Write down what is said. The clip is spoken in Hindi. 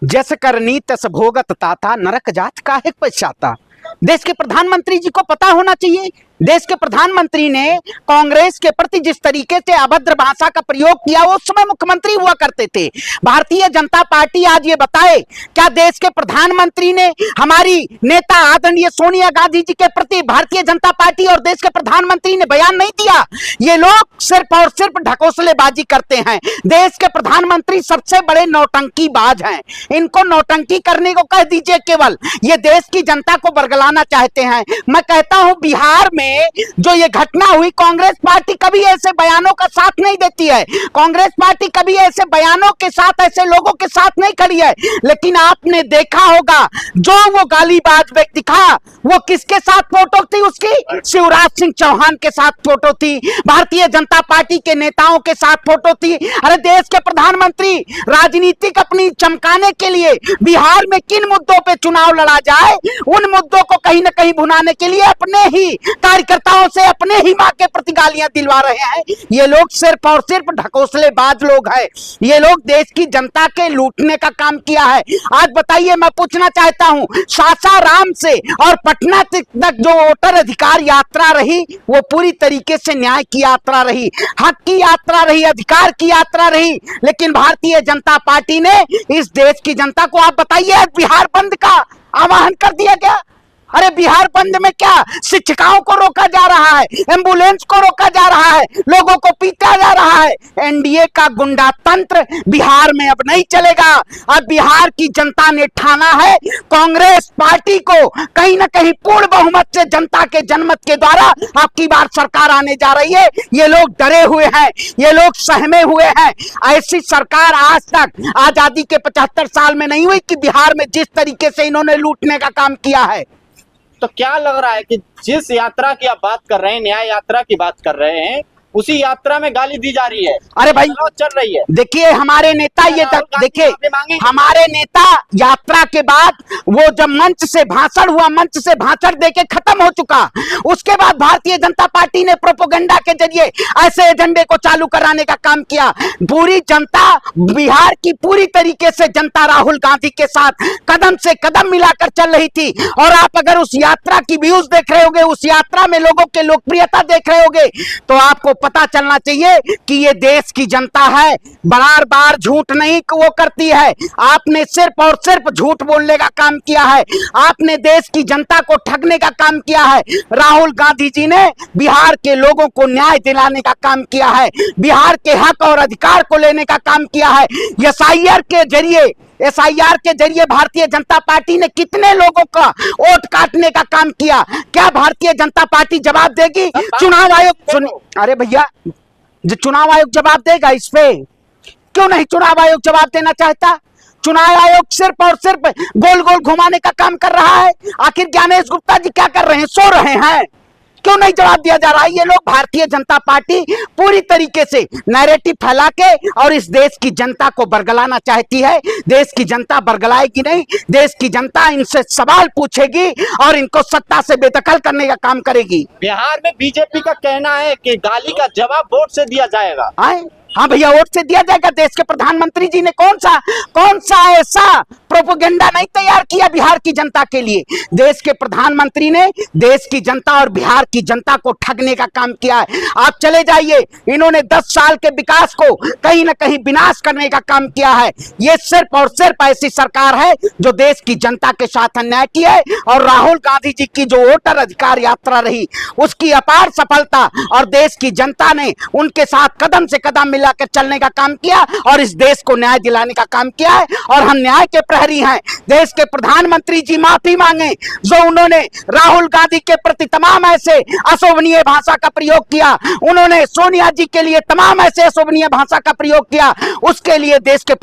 जैसे करनी तस भोगत ताता, नरक जात काहे पछाता। देश के प्रधानमंत्री जी को पता होना चाहिए। देश के प्रधानमंत्री ने कांग्रेस के प्रति जिस तरीके से अभद्र भाषा का प्रयोग किया, वो उस समय मुख्यमंत्री हुआ करते थे। भारतीय जनता पार्टी आज ये बताए, क्या देश के प्रधानमंत्री ने हमारी नेता आदरणीय सोनिया गांधी जी के प्रति भारतीय जनता पार्टी और देश के प्रधानमंत्री ने बयान नहीं दिया? ये लोग सिर्फ और सिर्फ ढकोसलेबाजी करते हैं। देश के प्रधानमंत्री सबसे बड़े नौटंकीबाज हैं। इनको नौटंकी करने को कह दीजिए केवल। ये देश की जनता को बरगलाना चाहते हैं। मैं कहता हूं, बिहार में जो ये घटना हुई, कांग्रेस पार्टी कभी ऐसे बयानों का साथ नहीं देती है। कांग्रेस पार्टी कभी ऐसे बयानों के साथ, ऐसे लोगों के साथ नहीं खड़ी है। लेकिन आपने देखा होगा, जो वो गालीबाज व्यक्ति था, वो किसके साथ फोटो थी उसकी? शिवराज सिंह चौहान के साथ फोटो थी, भारतीय जनता पार्टी के नेताओं के साथ फोटो थी। अरे देश के प्रधानमंत्री राजनीतिक अपनी चमकाने के लिए बिहार में किन मुद्दों पे चुनाव लड़ा जाए, उन मुद्दों को कहीं ना कहीं भुनाने के लिए अपने ही कार्यकर्ताओं से अपने ही मां के प्रति गालियां दिलवा रहे हैं। ये लोग सिर्फ और सिर्फ ढकोसलेबाज लोग हैं। ये लोग देश की जनता के लूटने का काम किया है। आज बताइए, मैं पूछना चाहता हूं, सासाराम से और पटना तक जो वोटर अधिकार यात्रा रही, वो पूरी तरीके से न्याय की यात्रा रही, हक की यात्रा रही, अधिकार की यात्रा रही। लेकिन भारतीय जनता पार्टी ने इस देश की जनता को, आप बताइए, बिहार बंद का आह्वान कर दिया गया। अरे बिहार बंद में क्या शिक्षिकाओं को रोका जा रहा है, एम्बुलेंस को रोका जा रहा है, लोगों को पीटा जा रहा है। एनडीए का गुंडा तंत्र बिहार में अब नहीं चलेगा। अब बिहार की जनता ने ठाना है, कांग्रेस पार्टी को कहीं ना कहीं पूर्ण बहुमत से जनता के जनमत के द्वारा अब की बार सरकार आने जा रही है। ये लोग डरे हुए हैं, ये लोग सहमे हुए हैं। ऐसी सरकार आज तक आजादी के 75 साल में नहीं हुई कि बिहार में जिस तरीके से इन्होंने लूटने का काम किया है। तो क्या लग रहा है कि जिस यात्रा की आप बात कर रहे हैं, न्याय यात्रा की बात कर रहे हैं, उसी यात्रा में गाली दी जा रही है? अरे भाई चल रही है। देखिए, हमारे नेता ये देखिए, हमारे नेता यात्रा के बाद वो जब मंच से भाषण हुआ, मंच से भाषण देके खत्म हो चुका, उसके बाद भारतीय जनता पार्टी ने प्रोपोगंडा के जरिए ऐसे एजेंडे को चालू कराने का काम किया। पूरी जनता, बिहार की पूरी तरीके से जनता राहुल गांधी के साथ कदम से कदम मिलाकर चल रही थी। और आप अगर उस यात्रा की व्यूज देख रहे होगे, उस यात्रा में लोगों के लोकप्रियता देख रहे होगे, तो आपको पता चलना चाहिए कि ये देश की जनता है, बार बार झूठ नहीं वो करती है। आपने सिर्फ और सिर्फ झूठ बोलने का काम किया है, आपने देश की जनता को ठगने का काम किया है। राहुल गांधी जी ने बिहार के लोगों को न्याय दिलाने का काम किया है, बिहार के हक और अधिकार को लेने का काम किया है। एसआईआर के जरिए भारतीय जनता पार्टी ने कितने लोगों का वोट काटने का काम किया? क्या भारतीय जनता पार्टी जवाब देगी? चुनाव आयोग अरे भैया, जो चुनाव आयोग जवाब देगा इस पे? क्यों नहीं चुनाव आयोग जवाब देना चाहता? चुनाव आयोग सिर्फ और सिर्फ गोल गोल घुमाने का काम कर रहा है। आखिर ज्ञानेश गुप्ता जी क्या कर रहे हैं? सो रहे हैं? क्यों नहीं जवाब दिया जा रहा है? ये लोग, भारतीय जनता पार्टी पूरी तरीके से नैरेटिव फैला के और इस देश की जनता को बरगलाना चाहती है। देश की जनता बरगलाएगी नहीं, देश की जनता इनसे सवाल पूछेगी और इनको सत्ता से बेदखल करने का काम करेगी। बिहार में बीजेपी का कहना है कि गाली का जवाब वोट से दिया जाएगा। हाँ भैया, वोट से दिया जाएगा। देश के प्रधानमंत्री जी ने कौन सा ऐसा प्रोपोगंडा नहीं तैयार किया बिहार की जनता के लिए? देश के प्रधानमंत्री ने देश की जनता और बिहार की जनता को ठगने का काम किया है। आप चले जाइए, इन्होंने 10 साल के विकास को कहीं ना कहीं विनाश करने का काम किया है। ये सिर्फ और सिर्फ ऐसी सरकार है जो देश की जनता के साथ अन्याय किया है। और राहुल गांधी जी की जो वोटर अधिकार यात्रा रही, उसकी अपार सफलता, और देश की जनता ने उनके साथ कदम से कदम मिलाकर चलने का काम किया और इस देश को न्याय दिलाने का काम किया है। और हम न्याय के प्रहरी हैं। देश के प्रधानमंत्री जी माफी मांगे जो उन्होंने राहुल गांधी के प्रति तमाम ऐसे अशोभनीय भाषा का प्रयोग किया, उन्होंने सोनिया जी के लिए तमाम ऐसे अशोभनीय भाषा का प्रयोग किया, उसके लिए देश के